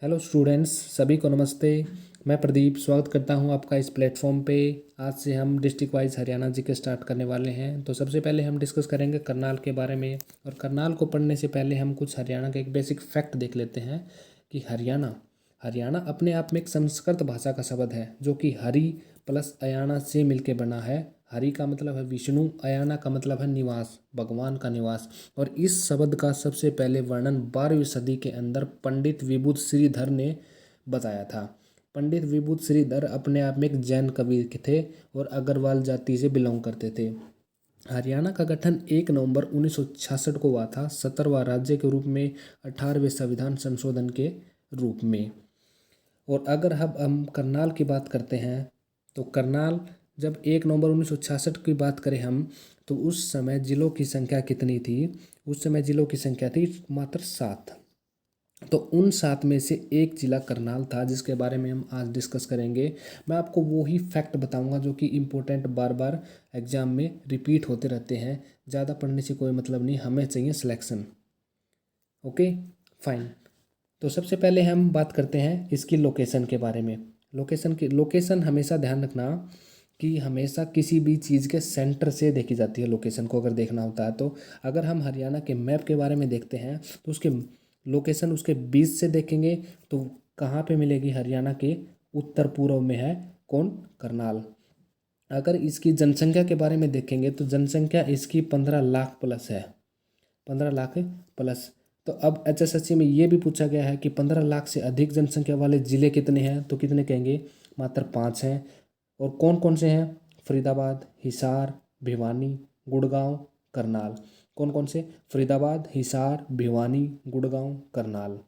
Hello students, सभी को नमस्ते। मैं प्रदीप स्वागत करता हूं आपका इस प्लेटफॉर्म पे। आज से हम डिस्ट्रिक्ट वाइज हरियाणा जी के स्टार्ट करने वाले हैं। तो सबसे पहले हम डिस्कस करेंगे करनाल के बारे में। और करनाल को पढ़ने से पहले हम कुछ हरियाणा के एक बेसिक फैक्ट देख लेते हैं कि हरियाणा हरियाणा अपने आप में एक संस्कृत भाषा का शब्द है जो कि हरि प्लस अयाना से मिलके बना है। हरि का मतलब है विष्णु, अयाना का मतलब है निवास, भगवान का निवास। और इस शब्द का सबसे पहले वर्णन 12वीं सदी के अंदर पंडित विभूत श्रीधर ने बताया था। पंडित विभूत श्रीधर अपने आप में एक जैन कवि के थे और अग्रवाल जाति से बिलोंग करते थे। हरियाणा का गठन 1 नवंबर 1966 को हुआ था, 17वां राज्य के रूप में, 18वें संविधान संशोधन के रूप में। और अगर हम करनाल की बात करते हैं तो करनाल जब 1 नवंबर 1966 की बात करें हम, तो उस समय जिलों की संख्या कितनी थी? उस समय जिलों की संख्या थी मात्र 7। तो उन 7 में से एक जिला करनाल था जिसके बारे में हम आज डिस्कस करेंगे। मैं आपको वो ही फैक्ट बताऊंगा जो कि इम्पोर्टेंट, बार बार एग्जाम में रिपीट होते रहते हैं। ज़्यादा पढ़ने से कोई मतलब नहीं, हमें चाहिए सिलेक्शन। Okay, fine. तो सबसे पहले हम बात करते हैं इसकी लोकेशन के बारे में। लोकेशन हमेशा ध्यान रखना कि हमेशा किसी भी चीज़ के सेंटर से देखी जाती है। लोकेशन को अगर देखना होता है तो अगर हम हरियाणा के मैप के बारे में देखते हैं तो उसके लोकेशन उसके बीच से देखेंगे तो कहाँ पे मिलेगी? हरियाणा के उत्तर पूर्व में है कौन? करनाल। अगर इसकी जनसंख्या के बारे में देखेंगे तो जनसंख्या इसकी 15 लाख प्लस है, 15 लाख प्लस। तो अब एचएसएससी में ये भी पूछा गया है कि 15 लाख से अधिक जनसंख्या वाले जिले कितने हैं? तो कितने कहेंगे? मात्र 5 हैं। और कौन कौन से हैं? फरीदाबाद, हिसार, भिवानी, गुड़गांव, करनाल। कौन कौन से? फरीदाबाद, हिसार, भिवानी, गुड़गांव, करनाल।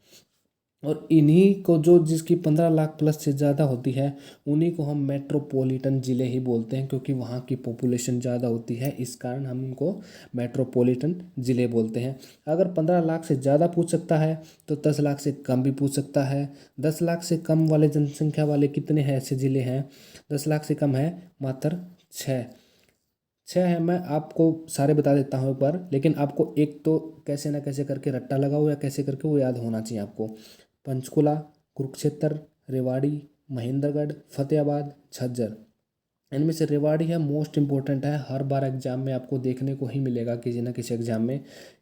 और इन्हीं को जो जिसकी 15 लाख प्लस से ज़्यादा होती है उन्हीं को हम मेट्रोपॉलिटन ज़िले ही बोलते हैं, क्योंकि वहाँ की पॉपुलेशन ज़्यादा होती है। इस कारण हम उनको मेट्रोपॉलिटन ज़िले बोलते हैं। अगर 15 लाख से ज़्यादा पूछ सकता है तो 10 लाख से कम भी पूछ सकता है। 10 लाख से कम वाले जनसंख्या वाले कितने हैं ऐसे ज़िले हैं? 10 लाख से कम है मात्र 6। 6 है। मैं आपको सारे बता देता हूँ एक बार, लेकिन आपको एक तो कैसे ना कैसे करके रट्टा लगाओ या कैसे करके वो याद होना चाहिए आपको। पंचकुला, कुरुक्षेत्र, रेवाड़ी, महेंद्रगढ़, फतेहाबाद, झज्जर। इनमें से रेवाड़ी है मोस्ट इंपॉर्टेंट है। हर बार एग्जाम में आपको देखने को ही मिलेगा किसी न किसी एग्जाम में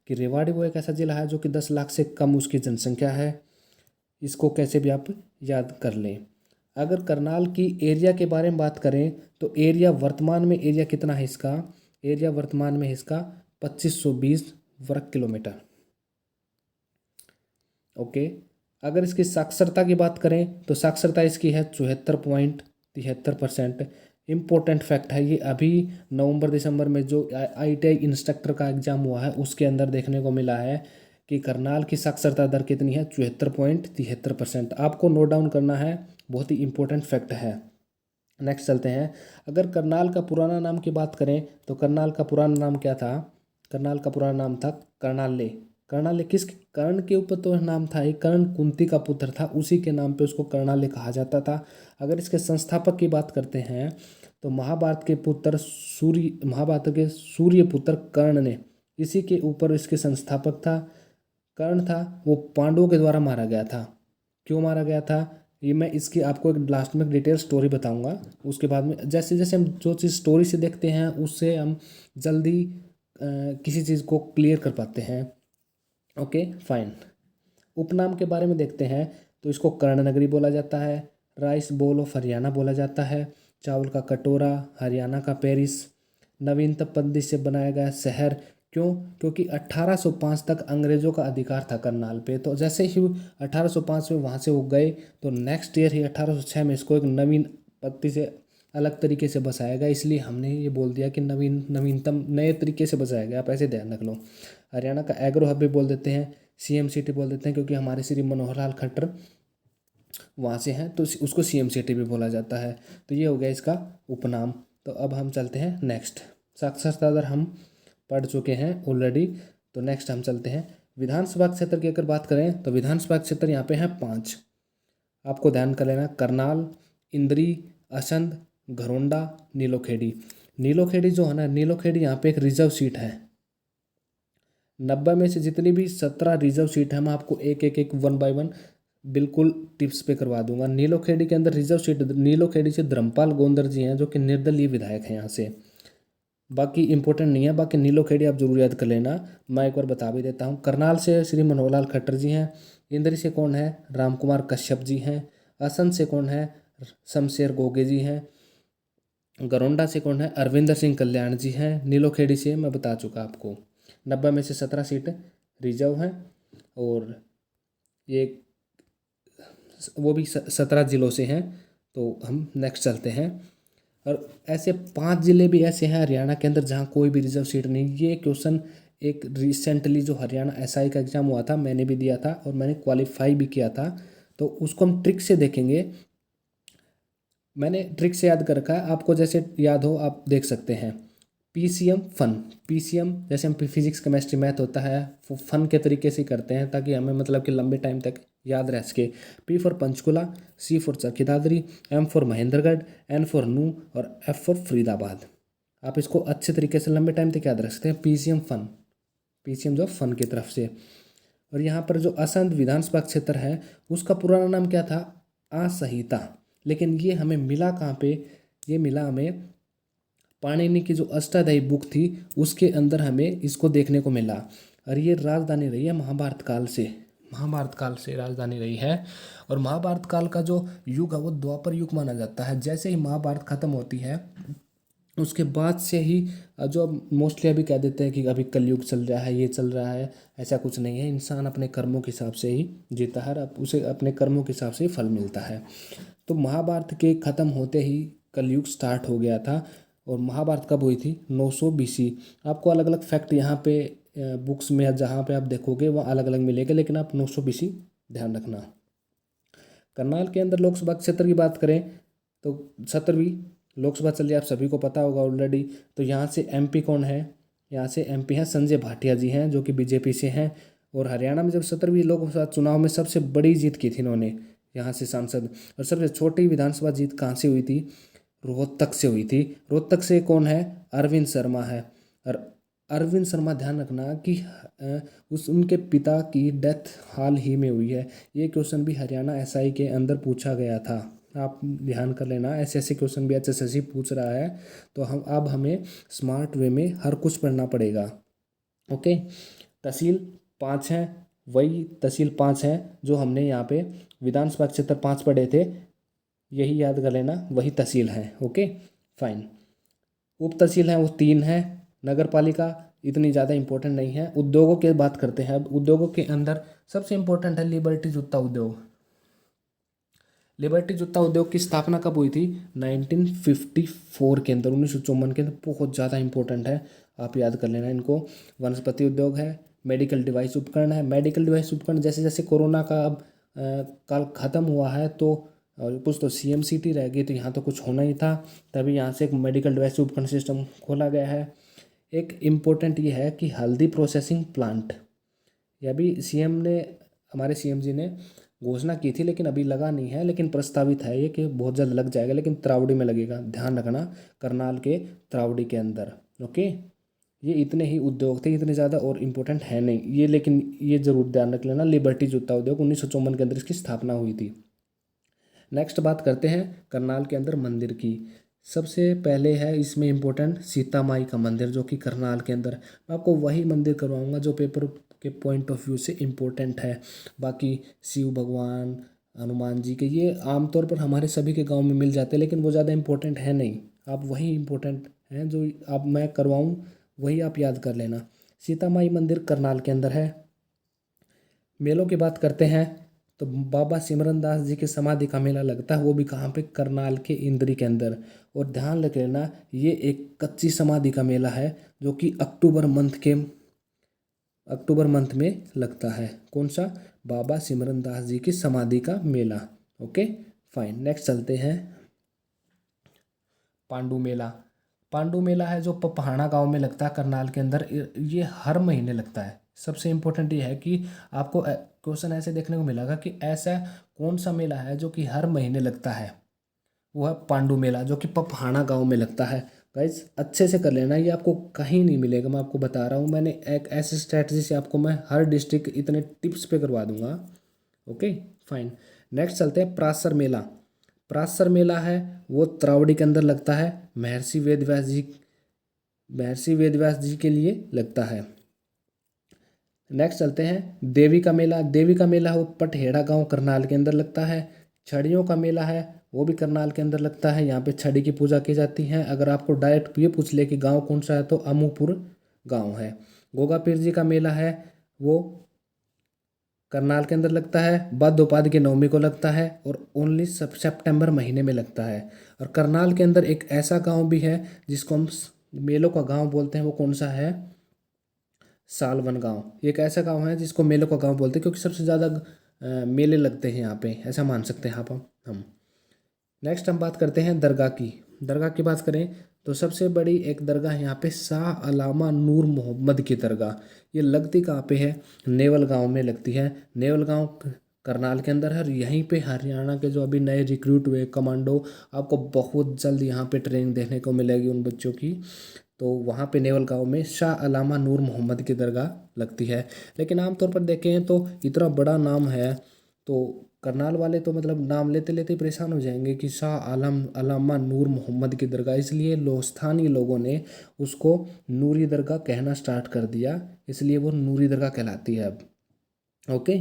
कि रेवाड़ी वो एक ऐसा जिला है जो कि 10 लाख से कम उसकी जनसंख्या है। इसको कैसे भी आप याद कर लें। अगर करनाल की एरिया के बारे में बात करें तो एरिया वर्तमान में एरिया कितना है इसका? एरिया वर्तमान में इसका 2520 वर्ग किलोमीटर। ओके। अगर इसकी साक्षरता की बात करें तो साक्षरता इसकी है 74.73%। इम्पोर्टेंट फैक्ट है ये, अभी नवंबर दिसंबर में जो ITI इंस्ट्रक्टर का एग्जाम हुआ है उसके अंदर देखने को मिला है कि करनाल की साक्षरता दर कितनी है? 74.73%। आपको नोट डाउन करना है, बहुत ही इंपॉर्टेंट फैक्ट है। नेक्स्ट चलते हैं। अगर करनाल का पुराना नाम की बात करें तो करनाल का पुराना नाम क्या था? करनाल का पुराना नाम था कर्णाले। कर्णाले किस कर्ण के ऊपर तो नाम था? ये कर्ण कुंती का पुत्र था, उसी के नाम पे उसको कर्णाले कहा जाता था। अगर इसके संस्थापक की बात करते हैं तो महाभारत के सूर्य पुत्र कर्ण ने, इसी के ऊपर इसके संस्थापक था। कर्ण था वो पांडवों के द्वारा मारा गया था। क्यों मारा गया था ये मैं इसकी आपको एक लास्ट में डिटेल स्टोरी बताऊंगा। उसके बाद में जैसे जैसे हम जो चीज़ स्टोरी से देखते हैं उससे हम जल्दी किसी चीज़ को क्लियर कर पाते हैं। Okay, fine. उपनाम के बारे में देखते हैं तो इसको कर्णनगरी बोला जाता है, राइस बोल ऑफ हरियाणा बोला जाता है, चावल का कटोरा, हरियाणा का पेरिस, नवीनतम पद्धति से बनाया गया शहर। क्यों? क्योंकि 1805 तक अंग्रेज़ों का अधिकार था करनाल पे। तो जैसे ही 1805 में वहाँ से वो गए तो नेक्स्ट ईयर ही 1806 में इसको एक नवीन पद्धति से अलग तरीके से बसाया गया, इसलिए हमने ये बोल दिया कि नवीनतम नए तरीके से बसाया गया। आप ऐसे ध्यान रख लो। हरियाणा का एग्रो हब भी बोल देते हैं, CM सिटी बोल देते हैं, क्योंकि हमारे श्री मनोहर लाल खट्टर वहाँ से हैं तो उसको CM सिटी भी बोला जाता है। तो ये हो गया इसका उपनाम। तो अब हम चलते हैं नेक्स्ट। साक्षरता दर हम पढ़ चुके हैं ऑलरेडी। तो नेक्स्ट हम चलते हैं विधानसभा क्षेत्र की। अगर बात करें तो विधानसभा क्षेत्र यहाँ पे हैं 5। आपको ध्यान कर लेना, करनाल, इंद्री, असंध, घरोंडा, नीलोखेड़ी। नीलोखेड़ी जो है ना, नीलोखेड़ी यहाँ पे एक रिजर्व सीट है। 90 में से जितनी भी 17 रिजर्व सीट है, हम आपको एक एक एक 1 बाय 1 बिल्कुल टिप्स पे करवा दूंगा। नीलोखेड़ी के अंदर रिजर्व सीट नीलोखेड़ी से धर्मपाल गोंदर जी हैं जो कि निर्दलीय विधायक हैं यहाँ से। बाकी इंपॉर्टेंट नहीं है, बाकी नीलोखेड़ी आप जरूर याद कर लेना। मैं एक बार बता भी देता हूँ। करनाल से श्री मनोहर लाल खट्टर जी हैं। इंद्री से कौन है? राम कुमार कश्यप जी हैं। असंध से कौन है? शमशेर गोगे जी हैं। गरोंडा से कौन है? अरविंदर सिंह कल्याण जी हैं। नीलोखेड़ी से मैं बता चुका आपको। 90 में से 17 सीटें रिजर्व हैं और ये वो भी 17 जिलों से हैं। तो हम नेक्स्ट चलते हैं। और ऐसे 5 जिले भी ऐसे हैं हरियाणा के अंदर जहाँ कोई भी रिजर्व सीट नहीं। ये क्वेश्चन एक रिसेंटली जो हरियाणा एसआई का एग्ज़ाम हुआ था मैंने भी दिया था और मैंने क्वालिफाई भी किया था, तो उसको हम ट्रिक से देखेंगे। मैंने ट्रिक से याद कर रखा है, आपको जैसे याद हो आप देख सकते हैं। पीसीएम फन, पीसीएम जैसे हम फिजिक्स केमिस्ट्री मैथ होता है वो फन के तरीके से करते हैं ताकि हमें मतलब कि लंबे टाइम तक याद रह सके। P for Panchkula, C for Charkhi Dadri, M for Mahendragarh, N for Nuh और एफ फॉर फरीदाबाद। आप इसको अच्छे तरीके से लंबे टाइम तक याद रख सकते हैं। पीसीएम फन, पीसीएम जो फन की तरफ से। और यहाँ पर जो असंध विधानसभा क्षेत्र है उसका पुराना नाम क्या था? असहिता। लेकिन ये हमें मिला कहाँ पे? ये मिला हमें पाणिनि की जो अष्टाध्यायी बुक थी उसके अंदर हमें इसको देखने को मिला। और ये राजधानी रही है महाभारत काल से, महाभारत काल से राजधानी रही है। और महाभारत काल का जो युग है वो द्वापर युग माना जाता है। जैसे ही महाभारत खत्म होती है उसके बाद से ही जो मोस्टली अभी कह देते हैं कि अभी कलयुग चल रहा है, ये चल रहा है, ऐसा कुछ नहीं है। इंसान अपने कर्मों के हिसाब से ही जीता है, अब उसे अपने कर्मों के हिसाब से ही फल मिलता है। तो महाभारत के ख़त्म होते ही कलयुग स्टार्ट हो गया था। और महाभारत कब हुई थी? 900 BC। आपको अलग अलग फैक्ट यहाँ पे बुक्स में जहाँ पे आप देखोगे वहाँ अलग अलग मिलेगा, लेकिन आप 900 BC ध्यान रखना। करनाल के अंदर लोकसभा क्षेत्र की बात करें तो 17वीं लोकसभा चल रही है, आप सभी को पता होगा ऑलरेडी। तो यहाँ से एमपी कौन है? यहाँ से एमपी हैं संजय भाटिया जी हैं जो कि बीजेपी से हैं। और हरियाणा में जब 17वीं लोकसभा चुनाव में सबसे बड़ी जीत की थी इन्होंने यहाँ से सांसद। और सबसे छोटी विधानसभा जीत कहाँ से हुई थी? रोहतक से हुई थी। रोहतक से कौन है? अरविंद शर्मा है। और अरविंद शर्मा ध्यान रखना कि उस उनके पिता की डेथ हाल ही में हुई है। ये क्वेश्चन भी हरियाणा एसआई के अंदर पूछा गया था, आप ध्यान कर लेना। ऐसे ऐसे क्वेश्चन भी एचएसएससी पूछ रहा है, तो हम अब हमें स्मार्ट वे में हर कुछ पढ़ना पड़ेगा। ओके। तहसील 5 हैं, वही तहसील 5 हैं जो हमने यहाँ पे विधानसभा क्षेत्र 5 पढ़े थे, यही याद कर लेना, वही तहसील हैं। Okay fine. उप तहसील हैं वो 3 हैं। नगर पालिका इतनी ज़्यादा इंपॉर्टेंट नहीं है। उद्योगों की बात करते हैं अब। उद्योगों के अंदर सबसे इंपॉर्टेंट है लिबर्टी जूता उद्योग। लिबर्टी जूता उद्योग की स्थापना कब हुई थी? 1954 के अंदर, 1954 के अंदर। बहुत ज़्यादा इंपॉर्टेंट है, आप याद कर लेना इनको। वनस्पति उद्योग है। मेडिकल डिवाइस उपकरण है। मेडिकल डिवाइस उपकरण जैसे जैसे कोरोना का अब काल ख़त्म हुआ है तो कुछ तो सीएमसीटी रह गई, तो यहाँ तो कुछ होना ही था, तभी यहाँ से एक मेडिकल डिवाइस उपकरण सिस्टम खोला गया है। एक इम्पोर्टेंट ये है कि हल्दी प्रोसेसिंग प्लांट, यह भी सीएम ने, हमारे सीएम जी ने घोषणा की थी लेकिन अभी लगा नहीं है, लेकिन प्रस्तावित है ये कि बहुत जल्द लग जाएगा, लेकिन त्रावड़ी में लगेगा, ध्यान रखना, करनाल के त्रावड़ी के अंदर। ओके। ये इतने ही उद्योग थे, इतने ज़्यादा और इम्पोर्टेंट है नहीं ये, लेकिन ये जरूर ध्यान रख लेना, लिबर्टी जूता उद्योग 1954 के अंदर इसकी स्थापना हुई थी। नेक्स्ट बात करते हैं करनाल के अंदर मंदिर की। सबसे पहले है इसमें इम्पोर्टेंट सीता माई का मंदिर जो कि करनाल के अंदर। मैं आपको वही मंदिर करवाऊंगा जो पेपर के पॉइंट ऑफ व्यू से इम्पोर्टेंट है। बाकी शिव भगवान, हनुमान जी के ये आमतौर पर हमारे सभी के गांव में मिल जाते हैं, लेकिन वो ज़्यादा इम्पोर्टेंट है नहीं। आप वही इम्पोर्टेंट हैं जो आप मैं करवाऊँ वही आप याद कर लेना। सीता माई मंदिर करनाल के अंदर है। मेलों की बात करते हैं तो बाबा सिमरन दास जी के समाधि का मेला लगता है, वो भी कहाँ पे? करनाल के इंद्री के अंदर। और ध्यान रख लेना ये एक कच्ची समाधि का मेला है जो कि अक्टूबर मंथ में लगता है। कौन सा? बाबा सिमरन दास जी की समाधि का मेला। Okay fine. नेक्स्ट चलते हैं पांडु मेला। पांडु मेला है जो पपहाना गांव में लगता है करनाल के अंदर। ये हर महीने लगता है। सबसे इम्पोर्टेंट ये है कि आपको क्वेश्चन ऐसे देखने को मिलेगा कि ऐसा कौन सा मेला है जो कि हर महीने लगता है? वो है पांडु मेला जो कि पपहाना गांव में लगता है। गाइज अच्छे से कर लेना, ये आपको कहीं नहीं मिलेगा, मैं आपको बता रहा हूँ। मैंने एक ऐसी स्ट्रैटेजी से आपको मैं हर डिस्ट्रिक्ट इतने टिप्स पे करवा दूंगा। Okay fine. नेक्स्ट चलते हैं पराशर मेला। पराशर मेला है वो त्रावड़ी के अंदर लगता है, महर्षि वेदव्यास जी के लिए लगता है। नेक्स्ट चलते हैं देवी का मेला। देवी का मेला वो पटहेड़ा गांव करनाल के अंदर लगता है। छड़ियों का मेला है वो भी करनाल के अंदर लगता है, यहाँ पे छड़ी की पूजा की जाती है। अगर आपको डायरेक्ट ये पूछ ले कि गांव कौन सा है तो अमूपुर गांव है। गोगा पीर जी का मेला है वो करनाल के अंदर लगता है, बद्ध की नवमी को लगता है और ओनली सितंबर महीने में लगता है। और करनाल के अंदर एक ऐसा गांव भी है जिसको हम मेलों का गांव बोलते हैं, वो कौन सा है? सालवन गांव। ये एक ऐसा गांव है जिसको मेलों का गांव बोलते हैं क्योंकि सबसे ज़्यादा मेले लगते हैं यहाँ पे, ऐसा मान सकते हैं आप हम। नेक्स्ट हम बात करते हैं दरगाह की। दरगाह की बात करें तो सबसे बड़ी एक दरगाह यहाँ पे शाह अलामा नूर मोहम्मद की दरगाह। ये लगती कहाँ पे है? नेवल गांव में लगती है। नेवल गांव करनाल के अंदर है और यहीं पे हरियाणा के जो अभी नए रिक्रूट हुए कमांडो, आपको बहुत जल्द यहाँ पे ट्रेनिंग देखने को मिलेगी उन बच्चों की। तो वहाँ पे नेवल गांव में शाह अलामा नूर मोहम्मद की दरगाह लगती है। लेकिन आमतौर पर देखें तो इतना बड़ा नाम है तो करनाल वाले तो मतलब नाम लेते लेते ही परेशान हो जाएंगे कि शाह आलम अलामा नूर मोहम्मद की दरगाह, इसलिए स्थानीय लोगों ने उसको नूरी दरगाह कहना स्टार्ट कर दिया, इसलिए वो नूरी दरगाह कहलाती है अब। ओके।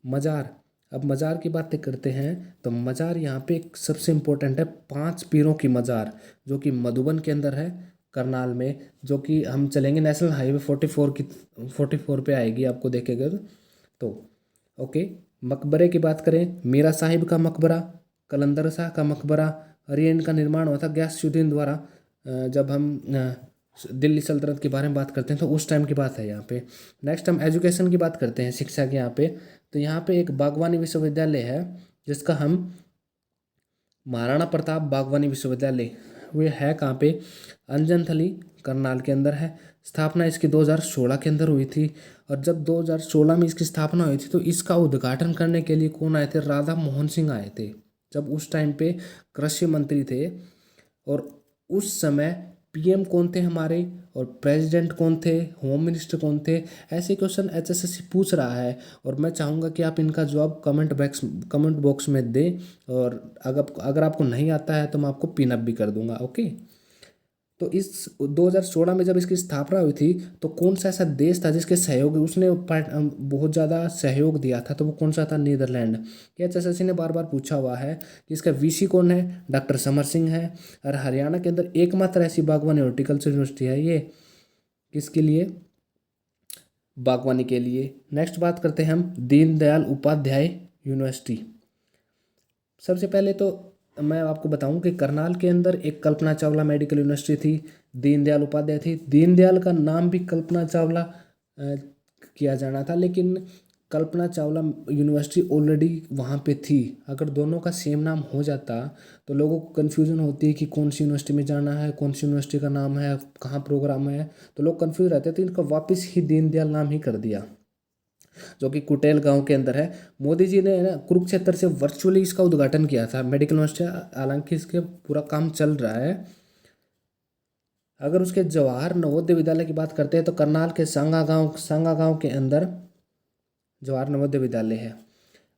मज़ार। अब मज़ार की बातें करते हैं तो मज़ार यहाँ पे एक सबसे इम्पोर्टेंट है, 5 पीरों की मज़ार जो कि मधुबन के अंदर है करनाल में, जो कि हम चलेंगे नेशनल हाईवे 44 पे आएगी आपको देखेगा तो। ओके। मकबरे की बात करें, मीरा साहिब का मकबरा, कलंदर शाह का मकबरा, और ये इनका निर्माण हुआ था गयासुद्दीन द्वारा। जब हम दिल्ली सल्तनत के बारे में बात करते हैं तो उस टाइम की बात है यहाँ पे। नेक्स्ट हम एजुकेशन की बात करते हैं, शिक्षा के यहाँ पे। तो यहाँ पे एक बागवानी विश्वविद्यालय है जिसका हम महाराणा प्रताप बागवानी विश्वविद्यालय, वो है कहाँ पे? अंजनथली करनाल के अंदर है। स्थापना इसकी 2016 के अंदर हुई थी। और जब 2016 में इसकी स्थापना हुई थी तो इसका उद्घाटन करने के लिए कौन आए थे? राधा मोहन सिंह आए थे, जब उस टाइम पे कृषि मंत्री थे। और उस समय पीएम कौन थे हमारे, और प्रेसिडेंट कौन थे, होम मिनिस्टर कौन थे, ऐसे क्वेश्चन एचएसएससी पूछ रहा है। और मैं चाहूँगा कि आप इनका जवाब कमेंट बॉक्स में दें। और अगर आपको नहीं आता है तो मैं आपको पिन अप भी कर दूंगा। ओके। तो इस 2016 में जब इसकी स्थापना हुई थी तो कौन सा ऐसा देश था जिसके सहयोग उसने बहुत ज़्यादा सहयोग दिया था? तो वो कौन सा था? नीदरलैंड। ये एचएसएससी ने बार बार पूछा हुआ है कि इसका वीसी कौन है? डॉक्टर समर सिंह है। और हरियाणा के अंदर एकमात्र ऐसी बागवानी हॉर्टिकल्चर यूनिवर्सिटी है ये, किसके लिए? बागवानी के लिए। नेक्स्ट बात करते हैं हम दीनदयाल उपाध्याय यूनिवर्सिटी। सबसे पहले तो मैं आपको बताऊं कि करनाल के अंदर एक कल्पना चावला मेडिकल यूनिवर्सिटी थी, दीनदयाल उपाध्याय थी। दीनदयाल का नाम भी कल्पना चावला किया जाना था, लेकिन कल्पना चावला यूनिवर्सिटी ऑलरेडी वहाँ पे थी। अगर दोनों का सेम नाम हो जाता तो लोगों को कन्फ्यूज़न होती है कि कौन सी यूनिवर्सिटी में जाना है, कौन सी यूनिवर्सिटी का नाम है, कहाँ प्रोग्राम है, तो लोग कन्फ्यूज रहते थे। इनका वापस ही दीनदयाल नाम ही कर दिया, जो कि कुटेल गांव के अंदर है। मोदी जी ने ना कुरुक्षेत्र से वर्चुअली इसका उद्घाटन किया था मेडिकल यूनिवर्सिटी, हालांकि इसके पूरा काम चल रहा है। अगर उसके जवाहर नवोदय विद्यालय की बात करते हैं तो करनाल के सांगा गांव के अंदर जवाहर नवोदय विद्यालय है।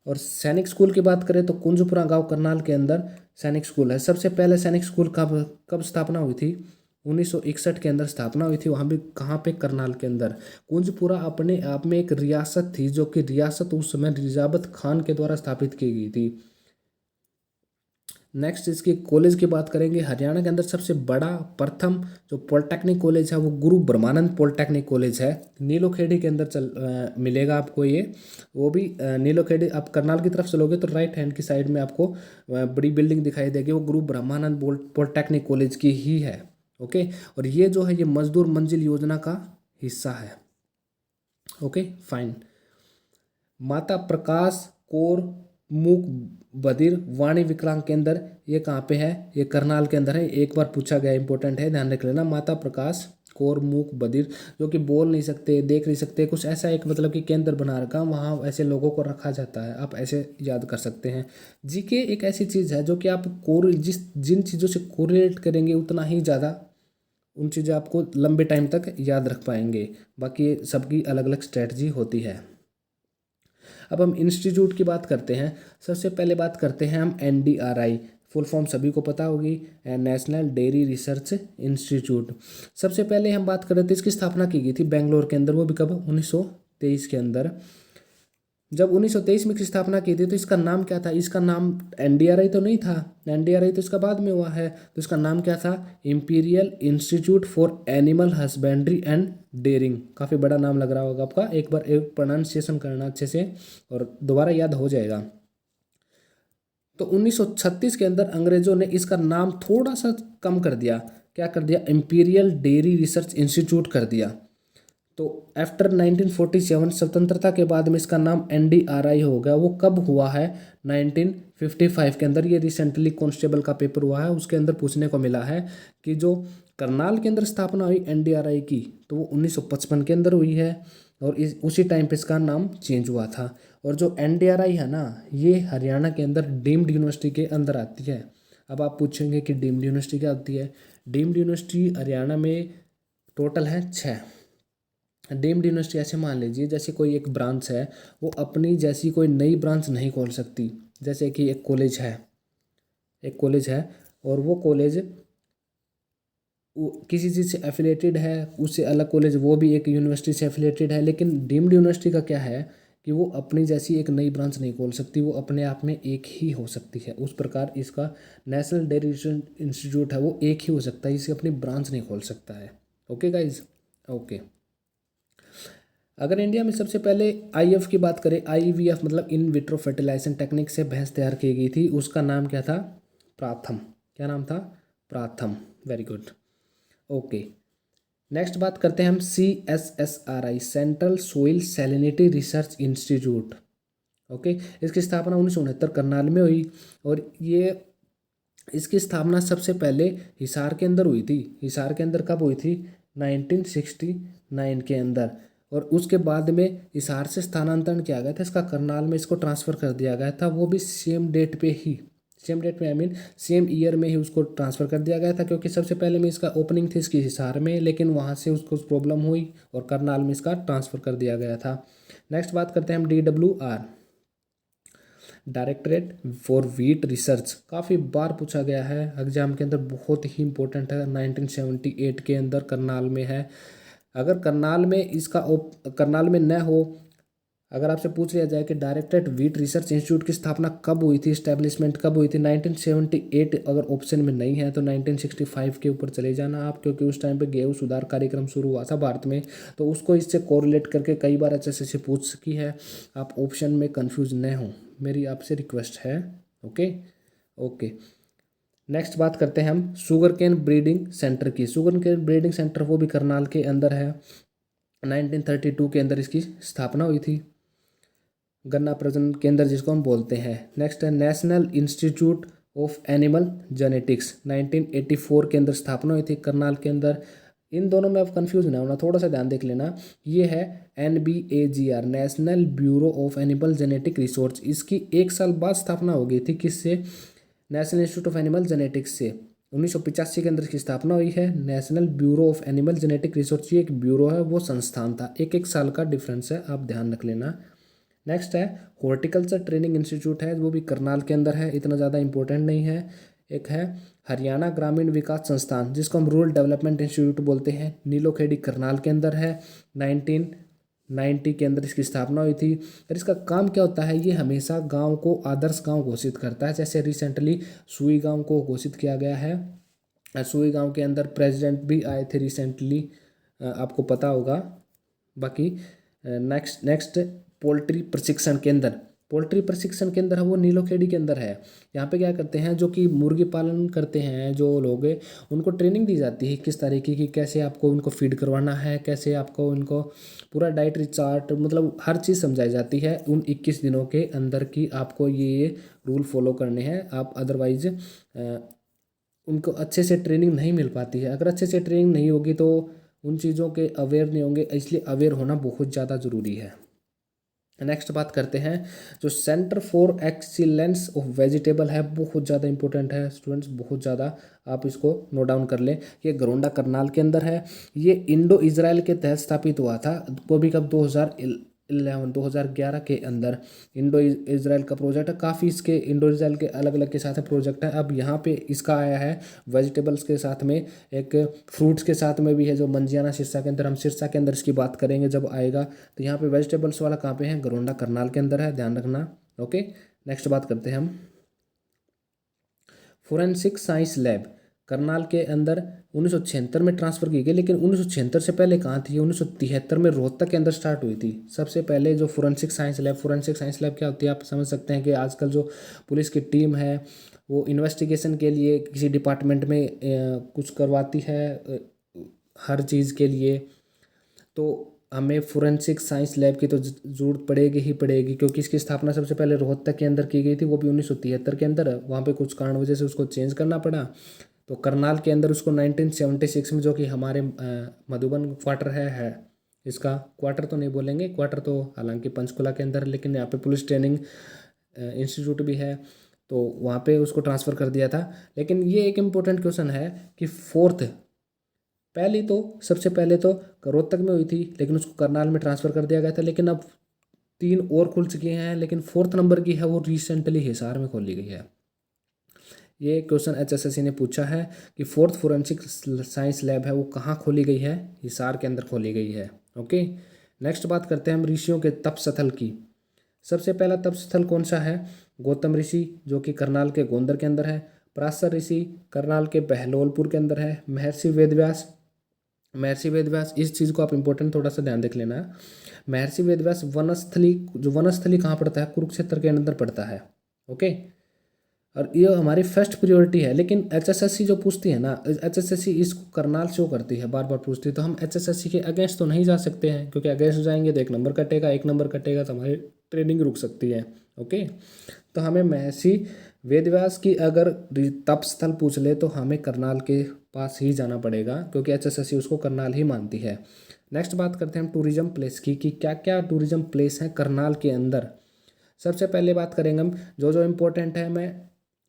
और सैनिक स्कूल की बात करें तो कुंजपुरा गांव करनाल के अंदर सैनिक स्कूल है। सबसे पहले सैनिक स्कूल कब स्थापना हुई थी? 1961 के अंदर स्थापना हुई थी। वहाँ भी कहाँ पे? करनाल के अंदर। कुंजपुरा अपने आप में एक रियासत थी, जो कि रियासत उस समय रिजाबत खान के द्वारा स्थापित की गई थी। नेक्स्ट इसकी कॉलेज की बात करेंगे। हरियाणा के अंदर सबसे बड़ा प्रथम जो पॉलिटेक्निक कॉलेज है वो गुरु ब्रह्मानंद पॉलिटेक्निक कॉलेज है। नीलोखेड़ी के अंदर मिलेगा आपको ये। वो भी नीलोखेड़ी, आप करनाल की तरफ चलोगे तो राइट हैंड की साइड में आपको बड़ी बिल्डिंग दिखाई देगी, वो गुरु ब्रह्मानंद पॉलिटेक्निक कॉलेज की ही है। ओके। और ये जो है ये मजदूर मंजिल योजना का हिस्सा है। Okay fine. माता प्रकाश कौर मूक बधिर वाणी विकलांग केंद्र, ये कहाँ पे है? ये करनाल के अंदर है। एक बार पूछा गया, इंपॉर्टेंट है, ध्यान रख लेना। माता प्रकाश कौर मूक बधिर, जो कि बोल नहीं सकते, देख नहीं सकते, कुछ ऐसा एक मतलब कि केंद्र बना रखा, वहाँ ऐसे लोगों को रखा जाता है। आप ऐसे याद कर सकते हैं। जीके एक ऐसी चीज़ है जो कि आप जिन चीज़ों से कोरिलेट करेंगे उतना ही ज़्यादा उन चीज़ें आपको लंबे टाइम तक याद रख पाएंगे। बाकी सबकी अलग अलग स्ट्रेटजी होती है। अब हम इंस्टीट्यूट की बात करते हैं। सबसे पहले बात करते हैं हम NDRI, फुल फॉर्म सभी को पता होगी, नेशनल डेयरी रिसर्च इंस्टीट्यूट। सबसे पहले हम बात कर रहे थे, इसकी स्थापना की गई थी बेंगलोर के अंदर, वो भी कब, 1923 के अंदर। जब 1923 में इसकी स्थापना की थी तो इसका नाम क्या था? इसका नाम NDRI तो नहीं था, NDRI तो इसका बाद में हुआ है। तो इसका नाम क्या था? Imperial institute for animal husbandry and dairying. काफ़ी बड़ा नाम लग रहा होगा आपका, एक बार एक प्रोनाउंसिएशन करना अच्छे से और दोबारा याद हो जाएगा। तो 1936 के अंदर अंग्रेजों ने इसका नाम थोड़ा सा कम कर दिया। क्या कर दिया? इंपीरियल डेयरी रिसर्च इंस्टीट्यूट कर दिया। तो आफ्टर 1947 स्वतंत्रता के बाद में इसका नाम NDRI हो गया। वो कब हुआ है? 1955 के अंदर। ये रिसेंटली कांस्टेबल का पेपर हुआ है, उसके अंदर पूछने को मिला है कि जो करनाल के अंदर स्थापना हुई NDRI की, तो वो 1955 के अंदर हुई है और उसी टाइम पे इसका नाम चेंज हुआ था। और जो NDRI है ना, ये हरियाणा के अंदर डीम्ड यूनिवर्सिटी के अंदर आती है। अब आप पूछेंगे कि डीम्ड यूनिवर्सिटी क्या होती है? डीम्ड यूनिवर्सिटी हरियाणा में टोटल है 6। डीम्ड यूनिवर्सिटी ऐसे मान लीजिए जैसे कोई एक ब्रांच है, वो अपनी जैसी कोई नई ब्रांच नहीं खोल सकती। जैसे कि एक कॉलेज है, एक कॉलेज है और वो कॉलेज किसी चीज़ से एफिलेटेड है, उससे अलग कॉलेज वो भी एक यूनिवर्सिटी से एफिलेटेड है। लेकिन डीम्ड यूनिवर्सिटी का क्या है कि वो अपनी जैसी एक नई ब्रांच नहीं खोल सकती, वो अपने आप में एक ही हो सकती है। उस प्रकार इसका नेशनल डेयरी इंस्टीट्यूट है, वो एक ही हो सकता है, इसे अपनी ब्रांच नहीं खोल सकता है। Okay guys, okay. अगर इंडिया में सबसे पहले IF की बात करें, IVF मतलब इन विट्रो फर्टिलाइजेशन टेक्निक से भैंस तैयार की गई थी, उसका नाम क्या था? प्राथम। क्या नाम था? Pratham. Very good, okay. Next बात करते हैं हम CSSRI, central soil salinity research institute. Okay, इसकी स्थापना 1969 करनाल में हुई और ये इसकी स्थापना सबसे पहले हिसार के अंदर हुई थी। हिसार के अंदर कब हुई थी? 1969 के अंदर। और उसके बाद में हिसार से स्थानांतरण किया गया था, इसका करनाल में इसको ट्रांसफ़र कर दिया गया था, वो भी सेम डेट पे ही, सेम डेट में आई मीन सेम ईयर में ही उसको ट्रांसफ़र कर दिया गया था। क्योंकि सबसे पहले में इसका ओपनिंग थी इसकी हिसार में, लेकिन वहाँ से उसको प्रॉब्लम हुई और करनाल में इसका ट्रांसफ़र कर दिया गया था। नेक्स्ट बात करते हैं हम DWR, directorate for wheat research. काफ़ी बार पूछा गया है एग्जाम के अंदर, बहुत ही इंपॉर्टेंट है। 1978 के अंदर करनाल में है। अगर करनाल में इसका करनाल में न हो, अगर आपसे पूछ लिया जाए कि डायरेक्टरेट वीट रिसर्च इंस्टीट्यूट की स्थापना कब हुई थी, स्टैब्लिशमेंट कब हुई थी, 1978 अगर ऑप्शन में नहीं है तो 1965 के ऊपर चले जाना आप, क्योंकि उस टाइम पे गेहूं सुधार कार्यक्रम शुरू हुआ था भारत में। तो उसको इससे कोरिलेट करके कई बार HSS से पूछ सकी है। आप ऑप्शन में कन्फ्यूज न हो, मेरी आपसे रिक्वेस्ट है। Okay, okay. नेक्स्ट बात करते हैं हम शुगर केन ब्रीडिंग सेंटर की। शुगर केन ब्रीडिंग सेंटर वो भी करनाल के अंदर है। 1932 के अंदर इसकी स्थापना हुई थी, गन्ना प्रजनन केंद्र जिसको हम बोलते हैं। नेक्स्ट है national institute of animal genetics, 1984 के अंदर स्थापना हुई थी करनाल के अंदर। इन दोनों में आप कंफ्यूज ना होना, थोड़ा सा ध्यान देख लेना। ये है NBAGR, national bureau of animal genetic resource. इसकी 1 साल बाद स्थापना हो गई थी, किससे? National institute of animal genetics से। 1985 के अंदर इसकी स्थापना हुई है। National bureau of animal genetic research, ये एक ब्यूरो है, वो संस्थान था। एक साल का डिफरेंस है, आप ध्यान रख लेना। नेक्स्ट है हॉर्टिकल्चर ट्रेनिंग इंस्टीट्यूट है, वो भी करनाल के अंदर है, इतना ज़्यादा इंपॉर्टेंट नहीं है। एक है हरियाणा ग्रामीण विकास संस्थान, जिसको हम रूरल डेवलपमेंट इंस्टीट्यूट बोलते हैं, नीलोखेड़ी करनाल के अंदर है। 1990 के अंदर इसकी स्थापना हुई थी। और इसका काम क्या होता है? ये हमेशा गांव को आदर्श गांव घोषित करता है। जैसे रिसेंटली सुई गांव को घोषित किया गया है। सुई गांव के अंदर प्रेसिडेंट भी आए थे रिसेंटली, आपको पता होगा। बाकी नेक्स्ट पोल्ट्री प्रशिक्षण केंद्र, पोल्ट्री प्रशिक्षण केंद्र है वो नीलोखेड़ी के अंदर है। यहाँ पे क्या करते हैं, जो कि मुर्गी पालन करते हैं जो लोग हैं, उनको ट्रेनिंग दी जाती है किस तरीके की, कैसे आपको उनको फीड करवाना है, कैसे आपको उनको पूरा डाइटरी चार्ट, मतलब हर चीज़ समझाई जाती है। उन 21 दिनों के अंदर की आपको ये रूल फॉलो करने हैं। आप अदरवाइज उनको अच्छे से ट्रेनिंग नहीं मिल पाती है। अगर अच्छे से ट्रेनिंग नहीं होगी तो उन चीज़ों के अवेयर नहीं होंगे, इसलिए अवेयर होना बहुत ज़्यादा ज़रूरी है। नेक्स्ट बात करते हैं जो centre for excellence of vegetable है, बहुत ज़्यादा इंपॉर्टेंट है स्टूडेंट्स, बहुत ज़्यादा, आप इसको नोट डाउन कर लें। ये गरोंडा करनाल के अंदर है। ये इंडो इजराइल के तहत स्थापित हुआ था, वो भी कब? 2011 के अंदर इंडो इज़राइल का प्रोजेक्ट है। काफ़ी इसके इंडो इज़राइल के अलग अलग के साथ प्रोजेक्ट है। अब यहाँ पे इसका आया है वेजिटेबल्स के साथ में, एक फ्रूट्स के साथ में भी है, जो मंजियाना सिरसा के अंदर, हम सिरसा के अंदर इसकी बात करेंगे जब आएगा। तो यहाँ पे वेजिटेबल्स वाला कहाँ पे है, गरोंडा करनाल के अंदर है, ध्यान रखना। ओके, नेक्स्ट बात करते हैं हम फोरेंसिक साइंस लैब करनाल के अंदर 1976 में ट्रांसफ़र की गई, लेकिन 1976 से पहले कहाँ थी, 1973 में रोहतक के अंदर स्टार्ट हुई थी सबसे पहले जो forensic science lab. Forensic science lab क्या होती है, आप समझ सकते हैं कि आजकल जो पुलिस की टीम है वो इन्वेस्टिगेशन के लिए किसी डिपार्टमेंट में कुछ करवाती है, हर चीज़ के लिए, तो हमें फोरेंसिक साइंस लैब की तो ज़रूरत पड़ेगी ही पड़ेगी, क्योंकि इसकी स्थापना सबसे पहले रोहतक के अंदर की गई थी, वो भी 1973 के अंदर। वहाँ पे कुछ कारण वजह से उसको चेंज करना पड़ा, तो करनाल के अंदर उसको 1976 में, जो कि हमारे मधुबन क्वार्टर है इसका क्वार्टर तो नहीं बोलेंगे, क्वार्टर तो हालांकि पंचकुला के अंदर, लेकिन यहाँ पे पुलिस ट्रेनिंग इंस्टीट्यूट भी है, तो वहाँ पे उसको ट्रांसफ़र कर दिया था। लेकिन ये एक इम्पोर्टेंट क्वेश्चन है कि पहली तो सबसे पहले तो रोहतक में हुई थी, लेकिन उसको करनाल में ट्रांसफ़र कर दिया गया था, लेकिन अब 3 और खुल चुकी हैं, लेकिन 4th नंबर की है वो रिसेंटली हिसार में खोली गई है। ये क्वेश्चन HSSC ने पूछा है कि 4th फोरेंसिक साइंस लैब है वो कहाँ खोली गई है, हिसार के अंदर खोली गई है। ओके, नेक्स्ट बात करते हैं हम ऋषियों के तप स्थल की। सबसे पहला तप स्थल कौन सा है, गौतम ऋषि, जो कि करनाल के गोंदर के अंदर है। पराशर ऋषि करनाल के बहलोलपुर के अंदर है। महर्षि वेदव्यास, इस चीज़ को आप इंपॉर्टेंट थोड़ा सा ध्यान देख लेना है। महर्षि वेदव्यास वनस्थली, जो वनस्थली कहाँ पड़ता है, कुरुक्षेत्र के अंदर पड़ता है। ओके, और ये हमारी फर्स्ट प्रियोरिटी है, लेकिन HSSC जो पूछती है ना, HSSC इसको करनाल शो करती है, बार बार पूछती है, तो हम HSSC के अगेंस्ट तो नहीं जा सकते हैं, क्योंकि अगेंस्ट जाएंगे तो 1 नंबर कटेगा, 1 नंबर कटेगा तो हमारी ट्रेनिंग रुक सकती है। ओके, तो हमें महर्षि वेदव्यास की अगर तप स्थल पूछ ले तो हमें करनाल के पास ही जाना पड़ेगा, क्योंकि HSSC उसको करनाल ही मानती है। नेक्स्ट बात करते हैं हम टूरिज्म प्लेस की, कि क्या क्या टूरिज्म प्लेस हैं करनाल के अंदर। सबसे पहले बात करेंगे हम, जो इम्पोर्टेंट है मैं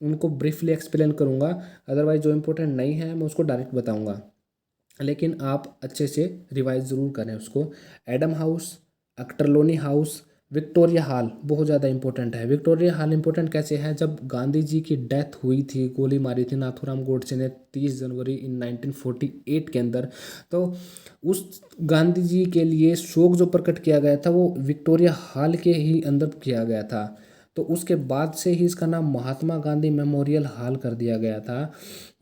उनको ब्रीफली एक्सप्लेन करूँगा, अदरवाइज जो इम्पोर्टेंट नहीं है मैं उसको डायरेक्ट बताऊँगा, लेकिन आप अच्छे से रिवाइज ज़रूर करें उसको। Adam house, अक्टरलोनी house, Victoria hall बहुत ज़्यादा इंपॉर्टेंट है। विक्टोरिया हॉल इंपॉर्टेंट कैसे है, जब गांधी जी की डेथ हुई थी, गोली मारी थी नाथूराम गोडसे ने 30 जनवरी 1948 के अंदर, तो उस गांधी जी के लिए शोक जो प्रकट किया गया था वो विक्टोरिया हॉल के ही अंदर किया गया था। तो उसके बाद से ही इसका नाम महात्मा गांधी मेमोरियल हॉल कर दिया गया था।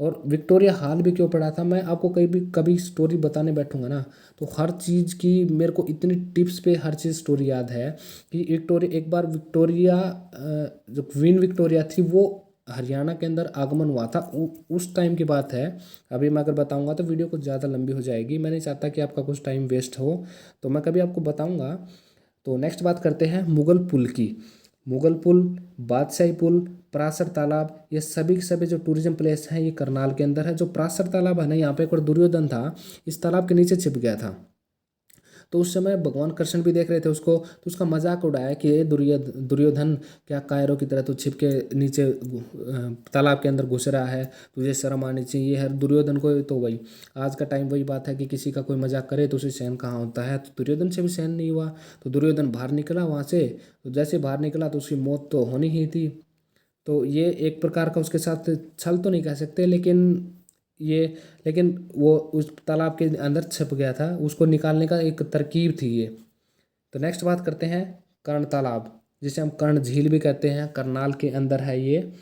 और विक्टोरिया हॉल भी क्यों पड़ा था, मैं आपको कभी स्टोरी बताने बैठूंगा ना, तो हर चीज़ की मेरे को इतनी टिप्स पे हर चीज़ स्टोरी याद है कि एक बार विक्टोरिया, जो क्वीन विक्टोरिया थी, वो हरियाणा के अंदर आगमन हुआ था, उस टाइम की बात है। अभी मैं अगर बताऊंगा तो वीडियो कुछ ज़्यादा लंबी हो जाएगी, मैं नहीं चाहता कि आपका कुछ टाइम वेस्ट हो, तो मैं कभी आपको बताऊंगा। तो नेक्स्ट बात करते हैं मुगल पुल की। मुगल पुल, बादशाही पुल, पराशर तालाब, ये सभी के सभी जो टूरिज्म प्लेस हैं ये करनाल के अंदर है। जो पराशर तालाब है ना, यहाँ पे एक बार दुर्योधन था, इस तालाब के नीचे छिप गया था, तो उस समय भगवान कृष्ण भी देख रहे थे उसको, तो उसका मजाक उड़ाया कि ये दुर्योधन क्या कायरों की तरह तो छिप के नीचे तालाब के अंदर घुस रहा है, तुझे शर्म आनी चाहिए। हर दुर्योधन को तो वही आज का टाइम वही बात है कि किसी का कोई मजाक करे तो उसे सहन कहाँ होता है, तो दुर्योधन से भी सहन नहीं हुआ, तो दुर्योधन बाहर निकला वहाँ से। तो जैसे बाहर निकला तो उसकी मौत तो होनी ही थी। तो ये एक प्रकार का उसके साथ छल तो नहीं कह सकते, ये लेकिन वो उस तालाब के अंदर छिप गया था, उसको निकालने का एक तरकीब थी ये। तो नेक्स्ट बात करते हैं कर्ण तालाब, जिसे हम कर्ण झील भी कहते हैं, करनाल के अंदर है ये।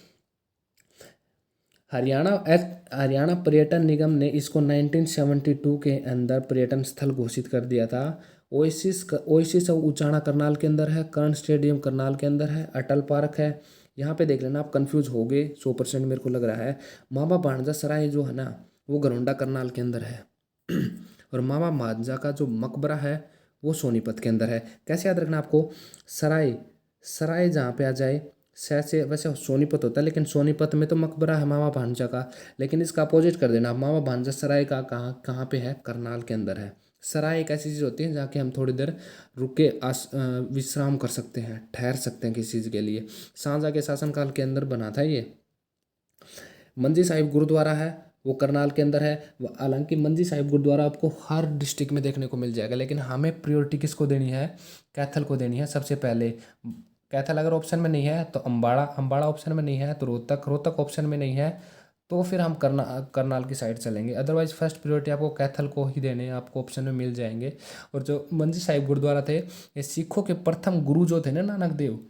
हरियाणा पर्यटन निगम ने इसको 1972 के अंदर पर्यटन स्थल घोषित कर दिया था। ओएसिस और उचाना करनाल के अंदर है। कर्ण स्टेडियम करनाल के अंदर है। अटल पार्क है। यहाँ पे देख लेना, आप कंफ्यूज हो गए 100% मेरे को लग रहा है। मामा भांजा सराय जो है ना, वो गरोंडा करनाल के अंदर है। और मामा भांजा का जो मकबरा है वो सोनीपत के अंदर है। कैसे याद रखना आपको, सराय सराय जहाँ पे आ जाए, से वैसे सोनीपत होता है, लेकिन सोनीपत में तो मकबरा है मामा भांजा का, लेकिन इसका अपोजिट कर देना, मामा भांजा सराय का कहाँ कहाँ पे है, करनाल के अंदर है। सराय एक ऐसी चीज़ होती है जाके हम थोड़ी देर रुक के विश्राम कर सकते हैं, ठहर सकते हैं किसी चीज़ के लिए। शाहजहाँ के शासनकाल के अंदर बना था ये। मंजी साहिब गुरुद्वारा है, वो करनाल के अंदर है। हालांकि मंजी साहिब गुरुद्वारा आपको हर डिस्ट्रिक्ट में देखने को मिल जाएगा, लेकिन हमें प्रियोरिटी किसको देनी है, कैथल को देनी है सबसे पहले। कैथल अगर ऑप्शन में नहीं है तो अम्बाड़ा, अम्बाड़ा ऑप्शन में नहीं है तो रोहतक, रोहतक ऑप्शन में नहीं है तो फिर हम करनाल की साइड चलेंगे। अदरवाइज फर्स्ट प्रियोरिटी आपको कैथल को ही देने हैं, आपको ऑप्शन में मिल जाएंगे। और जो मंजी साहिब गुरुद्वारा थे, ये सिखों के प्रथम गुरु जो थे ना नानक देव,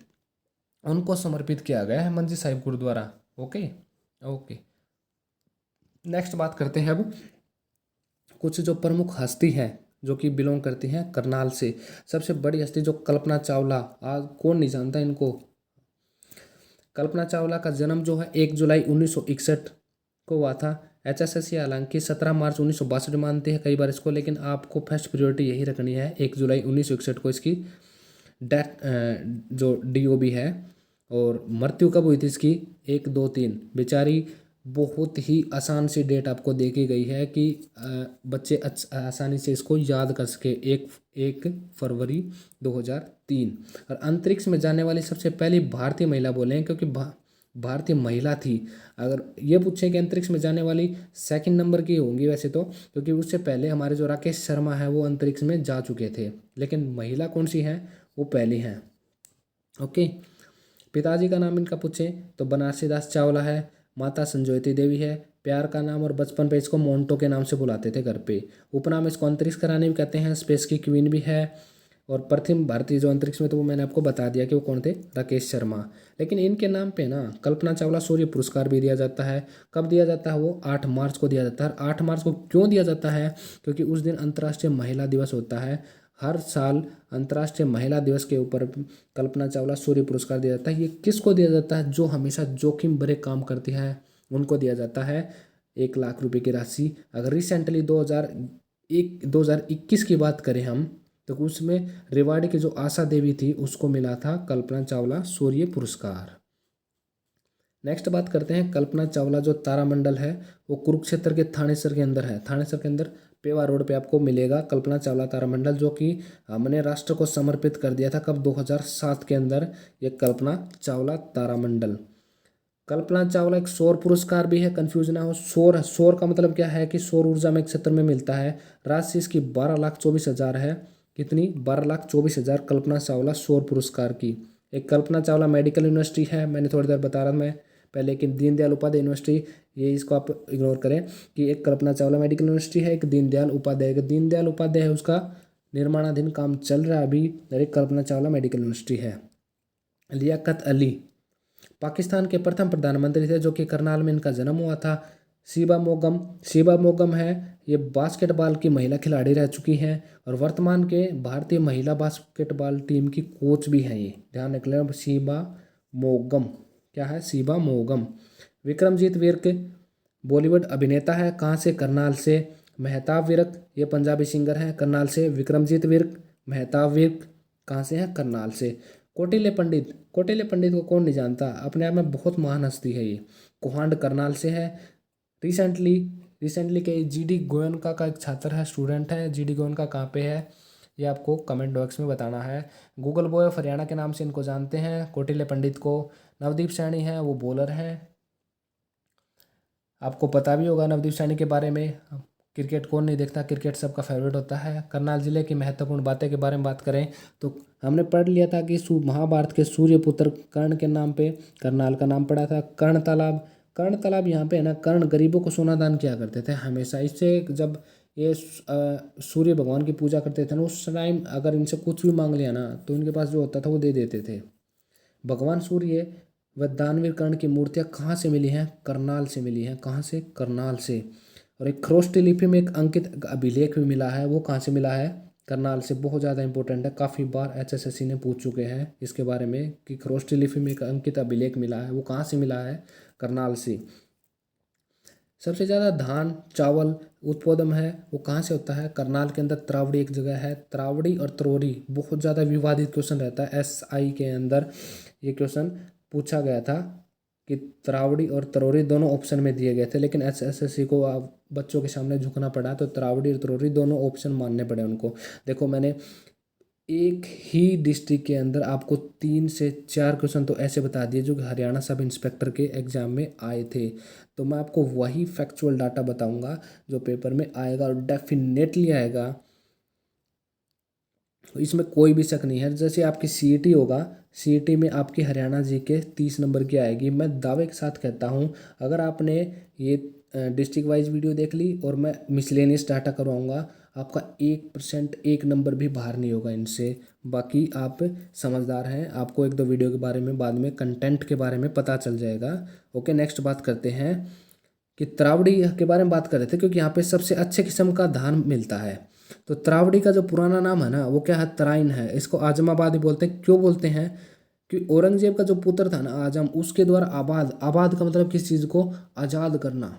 उनको समर्पित किया गया है Manji Sahib Gurdwara. Okay okay, next बात करते हैं अब कुछ जो प्रमुख हस्ती हैं जो कि बिलोंग करती हैं करनाल से। सबसे बड़ी हस्ती जो कल्पना चावला, आज कौन नहीं जानता इनको। कल्पना चावला का जन्म जो है 1 जुलाई 1961 को हुआ था। HSSC हालांकि 17 मार्च 1962 मानते हैं कई बार इसको, लेकिन आपको फर्स्ट प्रायोरिटी यही रखनी है 1 जुलाई 1961 को इसकी डेथ जो DOB है। और मृत्यु कब हुई थी इसकी, 1-2-3। बेचारी बहुत ही आसान सी डेट आपको देखी गई है कि बच्चे आसानी से इसको याद कर सके, 1 फरवरी 2003। और अंतरिक्ष में जाने वाली सबसे पहली भारतीय महिला बोले हैं, क्योंकि भारतीय महिला थी। अगर ये पूछें कि अंतरिक्ष में जाने वाली सेकंड नंबर की होंगी वैसे तो, क्योंकि उससे पहले हमारे जो राकेश शर्मा है वो अंतरिक्ष में जा चुके थे, लेकिन महिला कौन सी हैं, वो पहली हैं। ओके, पिताजी का नाम इनका पूछें तो बनारसी दास चावला है, माता संजोयती देवी है। प्यार का नाम और बचपन पे इसको मोन्टो के नाम से बुलाते थे घर पे। उपनाम इसको अंतरिक्ष की रानी भी कहते हैं, स्पेस की क्वीन भी है। और प्रथम भारतीय जो अंतरिक्ष में, तो वो मैंने आपको बता दिया कि वो कौन थे, राकेश शर्मा। लेकिन इनके नाम पे ना कल्पना चावला सूर्य पुरस्कार भी दिया जाता है। कब दिया जाता है, वो 8 मार्च को दिया जाता है। 8 मार्च को क्यों दिया जाता है, क्योंकि उस दिन अंतर्राष्ट्रीय महिला दिवस होता है। हर साल अंतर्राष्ट्रीय महिला दिवस के ऊपर कल्पना चावला सूर्य पुरस्कार दिया जाता है। ये किसको दिया जाता है, जो हमेशा जोखिम भरे काम करती है उनको दिया जाता है 1 लाख रुपए की राशि। अगर रिसेंटली 2021 की बात करें हम, तो उसमें रेवाड़ी की जो आशा देवी थी उसको मिला था कल्पना चावला सूर्य पुरस्कार। नेक्स्ट बात करते हैं कल्पना चावला जो तारामंडल है वो कुरुक्षेत्र के थानेसर के अंदर है। थानेसर के अंदर पेवा रोड पे आपको मिलेगा कल्पना चावला तारामंडल, जो कि हमने राष्ट्र को समर्पित कर दिया था कब, 2007 के अंदर, ये कल्पना चावला तारामंडल। कल्पना चावला एक सौर पुरस्कार भी है, कंफ्यूज ना हो। सौर, सौर का मतलब क्या है कि सौर ऊर्जा में क्षेत्र में मिलता है। राशि इसकी 12,24,000 है। कितनी, 12,24,000 कल्पना चावला सौर पुरस्कार की। एक कल्पना चावला मेडिकल यूनिवर्सिटी है, मैंने थोड़ी देर बता रहा था मैं पहले कि दीनदयाल उपाध्याय यूनिवर्सिटी, ये इसको आप इग्नोर करें कि एक कल्पना चावला मेडिकल यूनिवर्सिटी है, एक दीनदयाल उपाध्याय, दीनदयाल उपाध्याय है उसका निर्माणाधीन काम चल रहा है अभी, और एक कल्पना चावला मेडिकल यूनिवर्सिटी है। लियाकत अली पाकिस्तान के प्रथम प्रधानमंत्री थे, जो कि करनाल में इनका जन्म हुआ था। शीबा मोगम है, ये बास्केटबॉल की महिला खिलाड़ी रह चुकी हैं और वर्तमान के भारतीय महिला बास्केटबॉल टीम की कोच भी हैं। ये ध्यान रख लें, शीबा मोगम, क्या है, शीबा मोगम। विक्रमजीत विर्क बॉलीवुड अभिनेता है, कहाँ से, करनाल से। मेहताब विर्क ये पंजाबी सिंगर हैं, करनाल से। विक्रमजीत विर्क, मेहताब विर्क कहाँ से हैं, करनाल से। कौटिल्य पंडित, कौटिल्य पंडित को कौन नहीं जानता, अपने आप में बहुत महान हस्ती है ये। कोहांड करनाल से है। रिसेंटली के GD गोयनका का एक छात्र है, स्टूडेंट है। GD गोयनका कहाँ पे है, ये आपको कमेंट बॉक्स में बताना है। गूगल बॉय ऑफ हरियाणा के नाम से इनको जानते हैं, कौटिल्य पंडित को। नवदीप सैनी है, वो बॉलर हैं, आपको पता भी होगा नवदीप सैनी के बारे में। क्रिकेट कौन नहीं देखता, क्रिकेट सबका फेवरेट होता है। करनाल जिले की महत्वपूर्ण बातें के बारे में बात करें तो हमने पढ़ लिया था कि महाभारत के सूर्यपुत्र कर्ण के नाम पे करनाल का नाम पड़ा था। कर्ण तालाब, कर्ण तालाब यहाँ पे है ना, कर्ण गरीबों को सोना दान किया करते थे हमेशा। इससे जब ये सूर्य भगवान की पूजा करते थे ना, उस टाइम अगर इनसे कुछ भी मांग लिया ना तो इनके पास जो होता था वो दे देते थे। भगवान सूर्य व दानवीर कर्ण की मूर्तियाँ कहाँ से मिली हैं, करनाल से मिली हैं। कहाँ से, करनाल से। और एक खरोष्टी लिपि में एक अंकित अभिलेख भी मिला है, वो कहाँ से मिला है, करनाल से। बहुत ज़्यादा इंपॉर्टेंट है, काफ़ी बार HSSC ने पूछ चुके हैं इसके बारे में कि खरोष्टी लिपि में एक अंकित अभिलेख मिला है, वो कहाँ से मिला है, करनाल से। सबसे ज़्यादा धान चावल उत्पादन है वो कहाँ से होता है, करनाल के अंदर। त्रावड़ी एक जगह है, त्रावड़ी और तरोरी बहुत ज़्यादा विवादित क्वेश्चन रहता है SI के अंदर। ये क्वेश्चन पूछा गया था कि त्रावड़ी और तरोरी दोनों ऑप्शन में दिए गए थे, लेकिन HSSC को बच्चों के सामने झुकना पड़ा, तो त्रावड़ी और तरोरी दोनों ऑप्शन मानने पड़े उनको। देखो मैंने एक ही डिस्ट्रिक्ट के अंदर आपको 3 से 4 क्वेश्चन तो ऐसे बता दिए जो कि हरियाणा सब इंस्पेक्टर के एग्ज़ाम में आए थे। तो मैं आपको वही फैक्चुअल डाटा बताऊंगा जो पेपर में आएगा और डेफिनेटली आएगा, इसमें कोई भी शक नहीं है। जैसे आपकी सीईटी होगा, सीईटी में आपकी हरियाणा जीके 30 नंबर की आएगी। मैं दावे के साथ कहता हूँ, अगर आपने ये डिस्ट्रिक्ट वाइज वीडियो देख ली और मैं मिसलेनियस डाटा करवाऊँगा, आपका 1% 1 नंबर भी बाहर नहीं होगा इनसे। बाकी आप समझदार हैं, आपको 1-2 वीडियो के बारे में बाद में कंटेंट के बारे में पता चल जाएगा। ओके, नेक्स्ट बात करते हैं कि त्रावड़ी के बारे में बात कर रहे थे, क्योंकि यहाँ पे सबसे अच्छे किस्म का धान मिलता है। तो त्रावड़ी का जो पुराना नाम है ना, वो क्या है, तराइन है। इसको आजमाबाद ही बोलते हैं। क्यों बोलते हैं? कि औरंगजेब का जो पुत्र था ना आजम, उसके द्वारा आबाद, आबाद का मतलब किस चीज़ को, आज़ाद करना।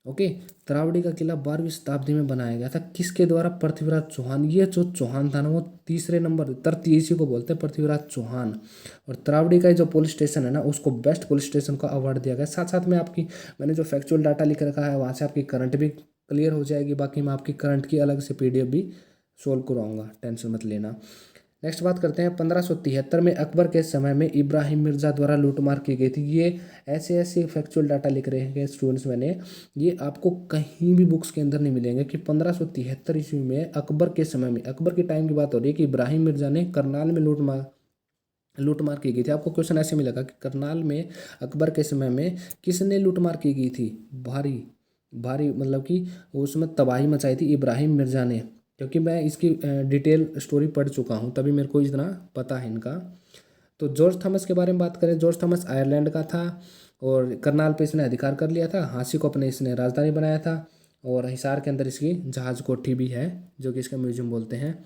ओके, त्रावड़ी का किला 12वीं शताब्दी में बनाया गया था। किसके द्वारा? पृथ्वीराज चौहान। ये जो चौहान था ना, वो तीसरे नंबर, तृतीय को बोलते हैं, पृथ्वीराज चौहान। और त्रावड़ी का जो पुलिस स्टेशन है ना, उसको बेस्ट पुलिस स्टेशन का अवार्ड दिया गया। साथ साथ में आपकी, मैंने जो फैक्चुअल डाटा लिख रखा है वहाँ से आपकी करंट भी क्लियर हो जाएगी। बाकी मैं आपकी करंट की अलग से पीडीएफ भी सोल्व करवाऊंगा, टेंशन मत लेना। नेक्स्ट बात करते हैं, 1573 में अकबर के समय में इब्राहिम मिर्ज़ा द्वारा लूटमार की गई थी। ये ऐसे ऐसे फैक्चुअल डाटा लिख रहे हैं स्टूडेंट्स मैंने, ये आपको कहीं भी बुक्स के अंदर नहीं मिलेंगे कि 1573 ईस्वी में अकबर के समय में, अकबर के टाइम की बात हो रही है कि इब्राहिम मिर्ज़ा ने करनाल में लूटमार की गई थी। आपको क्वेश्चन ऐसे मिलेगा कि करनाल में अकबर के समय में किसने लूटमार की गई थी? भारी भारी मतलब कि उसमें तबाही मचाई थी इब्राहिम मिर्ज़ा ने, क्योंकि मैं इसकी डिटेल स्टोरी पढ़ चुका हूँ, तभी मेरे को इतना पता है इनका। तो जॉर्ज थॉमस के बारे में बात करें, जॉर्ज थॉमस आयरलैंड का था और करनाल पे इसने अधिकार कर लिया था। हाँसी को अपने इसने राजधानी बनाया था और हिसार के अंदर इसकी जहाज कोठी भी है, जो कि इसका म्यूजियम बोलते हैं।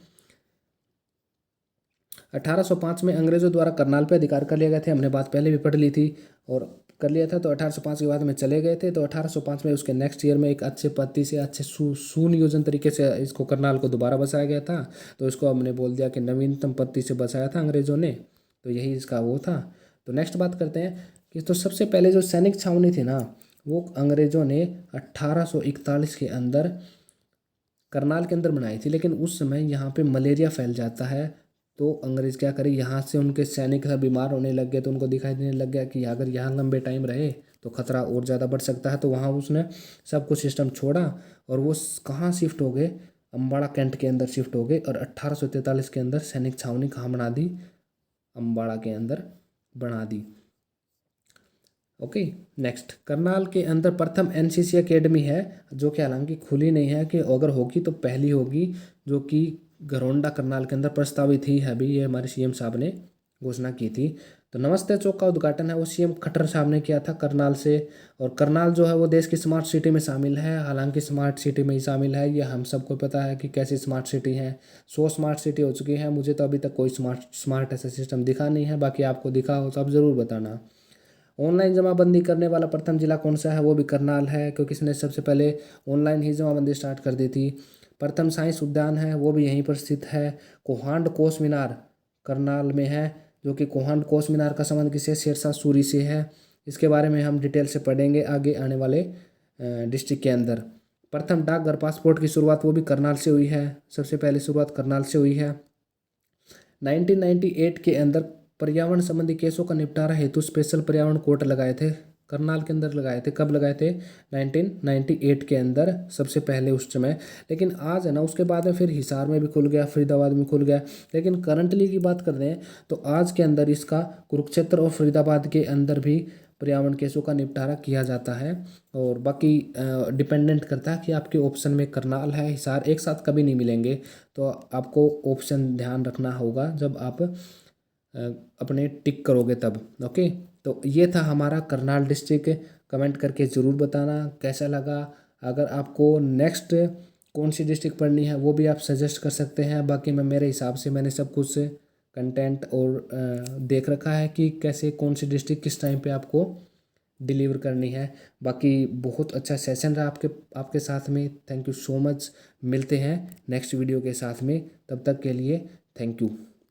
1805 में अंग्रेजों द्वारा करनाल पे अधिकार कर लिया गया थे, हमने बात पहले भी पढ़ ली थी और कर लिया था। तो 1805 के बाद में चले गए थे। तो 1805 में उसके नेक्स्ट ईयर में एक अच्छे पद्धति से, अच्छे सुनियोजन तरीके से इसको करनाल को दोबारा बसाया गया था। तो इसको हमने बोल दिया कि नवीनतम पद्धति से बसाया था अंग्रेजों ने। तो यही इसका वो था। तो नेक्स्ट बात करते हैं कि तो सबसे पहले जो सैनिक छावनी थी ना, वो अंग्रेजों ने 1841 के अंदर करनाल के अंदर बनाई थी। लेकिन उस समय यहाँ पे मलेरिया फैल जाता है, तो अंग्रेज क्या करे, यहाँ से उनके सैनिक सब बीमार होने लग गए। तो उनको दिखाई देने लग गया कि अगर यहाँ लंबे टाइम रहे तो खतरा और ज़्यादा बढ़ सकता है। तो वहाँ उसने सब कुछ सिस्टम छोड़ा और वो कहाँ शिफ्ट हो गए, अम्बाड़ा कैंट के अंदर शिफ्ट हो गए। और 1843 के अंदर सैनिक छावनी कहाँ बना दी? अम्बाड़ा के अंदर बना दी। ओके, नेक्स्ट, करनाल के अंदर प्रथम एनसीसी एकेडमी है, जो कि हालांकि खुली नहीं है, कि अगर होगी तो पहली होगी, जो कि घरोंडा करनाल के अंदर प्रस्तावित ही है। अभी ये हमारे सीएम साहब ने घोषणा की थी। तो नमस्ते चौक का उद्घाटन है वो सीएम खट्टर साहब ने किया था करनाल से। और करनाल जो है वो देश की स्मार्ट सिटी में शामिल है। हालांकि स्मार्ट सिटी में ही शामिल है, ये हम सबको पता है कि कैसी स्मार्ट सिटी है। 100 स्मार्ट सिटी हो चुकी है। मुझे तो अभी तक कोई स्मार्ट ऐसा सिस्टम दिखा नहीं है। बाकी आपको दिखा हो तो आप ज़रूर बताना। ऑनलाइन जमाबंदी करने वाला प्रथम जिला कौन सा है? वो भी करनाल है, क्योंकि इसने सबसे पहले ऑनलाइन ही जमाबंदी स्टार्ट कर दी थी। प्रथम साइंस उद्यान है, वो भी यहीं पर स्थित है। कोहांड कोस मीनार करनाल में है, जो कि कोहांड कोस मीनार का संबंध किससे? शेरशाह सूरी से है। इसके बारे में हम डिटेल से पढ़ेंगे आगे आने वाले डिस्ट्रिक्ट के अंदर। प्रथम डाकघर पासपोर्ट की शुरुआत वो भी करनाल से हुई है, सबसे पहले शुरुआत करनाल से हुई है। 1998 के अंदर पर्यावरण संबंधी केसों का निपटारा हेतु स्पेशल पर्यावरण कोर्ट लगाए थे, करनाल के अंदर लगाए थे। कब लगाए थे? 1998 के अंदर, सबसे पहले उस समय। लेकिन आज है ना, उसके बाद में फिर हिसार में भी खुल गया, फरीदाबाद में खुल गया। लेकिन करंटली की बात कर रहे हैं तो आज के अंदर इसका कुरुक्षेत्र और फरीदाबाद के अंदर भी पर्यावरण केसों का निपटारा किया जाता है। और बाकी डिपेंडेंट करता है कि आपके ऑप्शन में करनाल है, हिसार एक साथ कभी नहीं मिलेंगे। तो आपको ऑप्शन ध्यान रखना होगा जब आप अपने टिक करोगे तब। ओके, तो ये था हमारा करनाल डिस्ट्रिक्ट। कमेंट करके ज़रूर बताना कैसा लगा। अगर आपको नेक्स्ट कौन सी डिस्ट्रिक्ट पढ़नी है वो भी आप सजेस्ट कर सकते हैं। बाकी मैं मेरे हिसाब से मैंने सब कुछ कंटेंट और देख रखा है कि कैसे कौन सी डिस्ट्रिक्ट किस टाइम पे आपको डिलीवर करनी है। बाकी बहुत अच्छा सेशन रहा आपके आपके साथ में। Thank you so much. मिलते हैं नेक्स्ट वीडियो के साथ में, तब तक के लिए थैंक यू।